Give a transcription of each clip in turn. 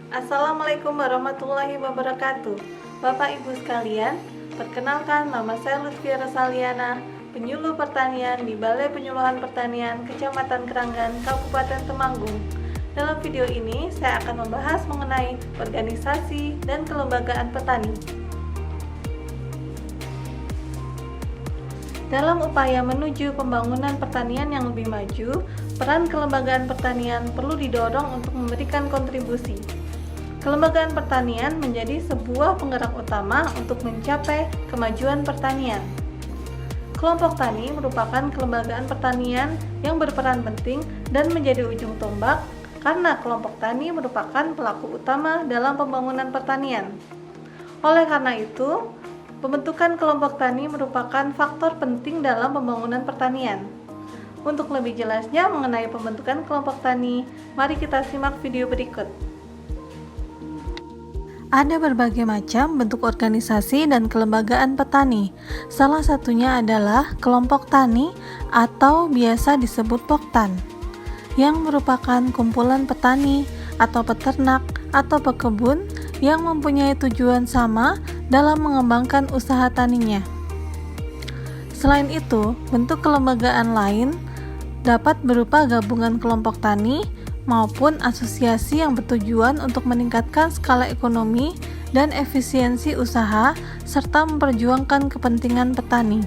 Assalamualaikum warahmatullahi wabarakatuh. Bapak Ibu sekalian, perkenalkan nama saya Lutfia Rasaliana, penyuluh pertanian di Balai Penyuluhan Pertanian Kecamatan Keranggan, Kabupaten Temanggung. Dalam video ini saya akan membahas mengenai organisasi dan kelembagaan petani. Dalam upaya menuju pembangunan pertanian yang lebih maju, peran kelembagaan pertanian perlu didorong untuk memberikan kontribusi. Kelembagaan pertanian menjadi sebuah penggerak utama untuk mencapai kemajuan pertanian. Kelompok tani merupakan kelembagaan pertanian yang berperan penting dan menjadi ujung tombak karena kelompok tani merupakan pelaku utama dalam pembangunan pertanian. Oleh karena itu, pembentukan kelompok tani merupakan faktor penting dalam pembangunan pertanian. Untuk lebih jelasnya mengenai pembentukan kelompok tani, mari kita simak video berikut. Ada berbagai macam bentuk organisasi dan kelembagaan petani. Salah satunya adalah kelompok tani atau biasa disebut poktan, yang merupakan kumpulan petani atau peternak atau pekebun yang mempunyai tujuan sama dalam mengembangkan usaha taninya. Selain itu, bentuk kelembagaan lain dapat berupa gabungan kelompok tani maupun asosiasi yang bertujuan untuk meningkatkan skala ekonomi dan efisiensi usaha serta memperjuangkan kepentingan petani.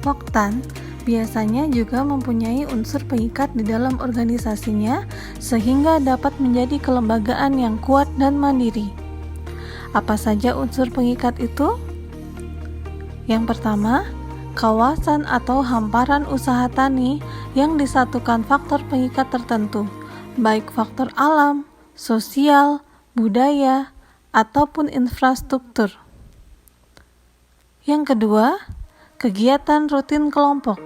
Poktan biasanya juga mempunyai unsur pengikat di dalam organisasinya sehingga dapat menjadi kelembagaan yang kuat dan mandiri. Apa saja unsur pengikat itu? Yang pertama, kawasan atau hamparan usaha tani yang disatukan faktor pengikat tertentu, baik faktor alam, sosial, budaya, ataupun infrastruktur. Yang kedua, kegiatan rutin kelompok,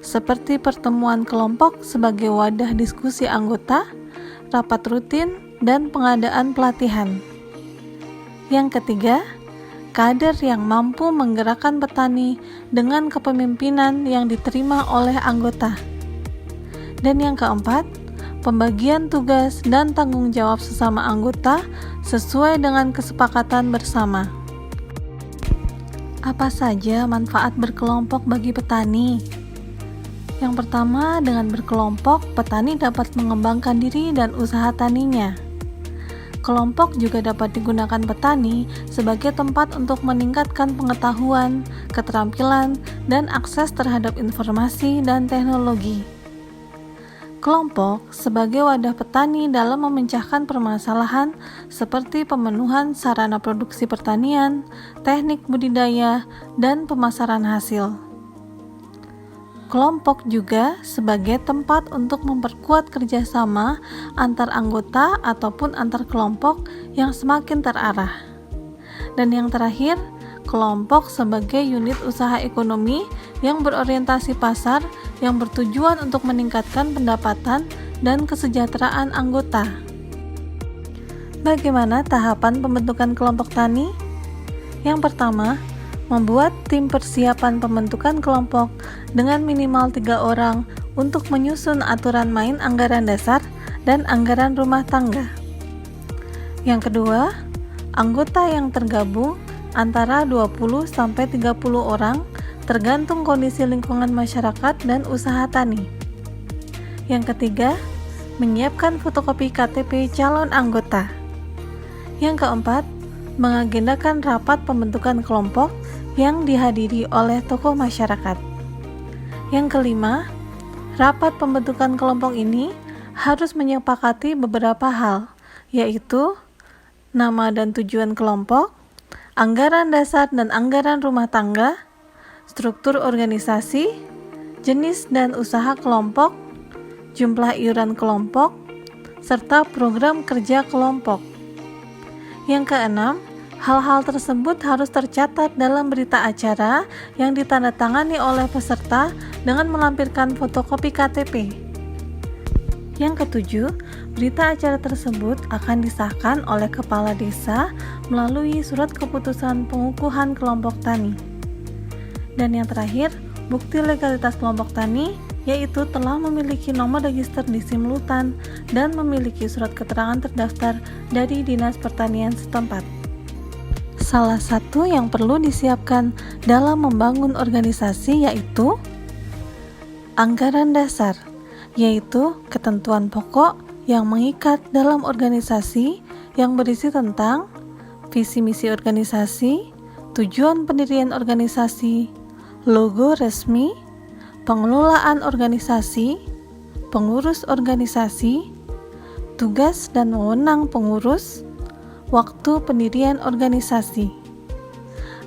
seperti pertemuan kelompok sebagai wadah diskusi anggota, rapat rutin, dan pengadaan pelatihan. Yang ketiga, kader yang mampu menggerakkan petani dengan kepemimpinan yang diterima oleh anggota. Dan yang keempat, pembagian tugas dan tanggung jawab sesama anggota sesuai dengan kesepakatan bersama. Apa saja manfaat berkelompok bagi petani? Yang pertama, dengan berkelompok, petani dapat mengembangkan diri dan usaha taninya. Kelompok juga dapat digunakan petani sebagai tempat untuk meningkatkan pengetahuan, keterampilan, dan akses terhadap informasi dan teknologi. Kelompok sebagai wadah petani dalam memecahkan permasalahan seperti pemenuhan sarana produksi pertanian, teknik budidaya, dan pemasaran hasil. Kelompok juga sebagai tempat untuk memperkuat kerjasama antar anggota ataupun antar kelompok yang semakin terarah. Dan yang terakhir, kelompok sebagai unit usaha ekonomi yang berorientasi pasar yang bertujuan untuk meningkatkan pendapatan dan kesejahteraan anggota. Bagaimana tahapan pembentukan kelompok tani? Yang pertama, membuat tim persiapan pembentukan kelompok dengan minimal 3 orang untuk menyusun aturan main anggaran dasar dan anggaran rumah tangga. Yang kedua, anggota yang tergabung antara 20-30 orang tergantung kondisi lingkungan masyarakat dan usaha tani. Yang ketiga, menyiapkan fotokopi KTP calon anggota. Yang keempat, mengagendakan rapat pembentukan kelompok yang dihadiri oleh tokoh masyarakat. Yang kelima, rapat pembentukan kelompok ini harus menyepakati beberapa hal, yaitu nama dan tujuan kelompok, anggaran dasar dan anggaran rumah tangga, struktur organisasi, jenis dan usaha kelompok, jumlah iuran kelompok, serta program kerja kelompok. Yang keenam, hal-hal tersebut harus tercatat dalam berita acara yang ditandatangani oleh peserta dengan melampirkan fotokopi KTP. Yang ketujuh, berita acara tersebut akan disahkan oleh kepala desa melalui surat keputusan pengukuhan kelompok tani. Dan yang terakhir, bukti legalitas kelompok tani yaitu telah memiliki nomor register di Simlutan dan memiliki surat keterangan terdaftar dari Dinas Pertanian setempat. Salah satu yang perlu disiapkan dalam membangun organisasi yaitu anggaran dasar, yaitu ketentuan pokok yang mengikat dalam organisasi yang berisi tentang visi misi organisasi, tujuan pendirian organisasi, logo resmi, pengelolaan organisasi, pengurus organisasi, tugas dan wewenang pengurus, waktu pendirian organisasi.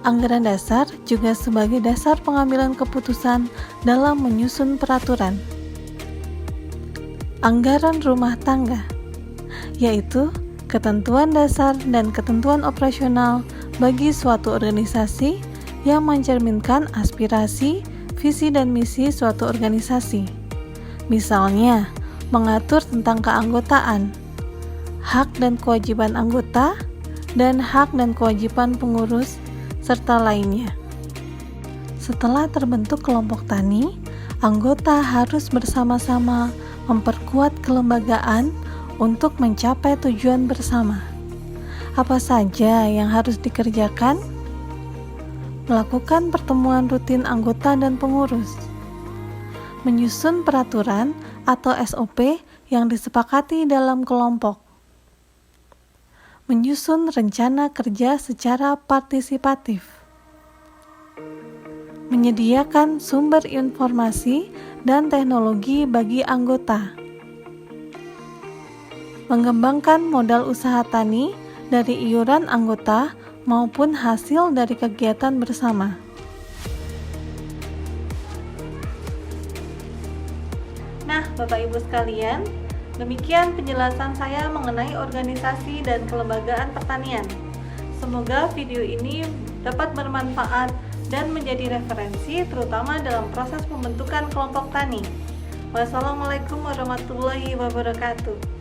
Anggaran dasar juga sebagai dasar pengambilan keputusan dalam menyusun peraturan. Anggaran rumah tangga, yaitu ketentuan dasar dan ketentuan operasional bagi suatu organisasi yang mencerminkan aspirasi, visi dan misi suatu organisasi. Misalnya, mengatur tentang keanggotaan, hak dan kewajiban anggota, dan hak dan kewajiban pengurus, serta lainnya. Setelah terbentuk kelompok tani, anggota harus bersama-sama memperkuat kelembagaan untuk mencapai tujuan bersama. Apa saja yang harus dikerjakan? Melakukan pertemuan rutin anggota dan pengurus, menyusun peraturan atau SOP yang disepakati dalam kelompok, menyusun rencana kerja secara partisipatif, menyediakan sumber informasi dan teknologi bagi anggota, mengembangkan modal usaha tani dari iuran anggota maupun hasil dari kegiatan bersama. Nah, Bapak Ibu sekalian, demikian penjelasan saya mengenai organisasi dan kelembagaan pertanian. Semoga video ini dapat bermanfaat dan menjadi referensi terutama dalam proses pembentukan kelompok tani. Wassalamualaikum warahmatullahi wabarakatuh.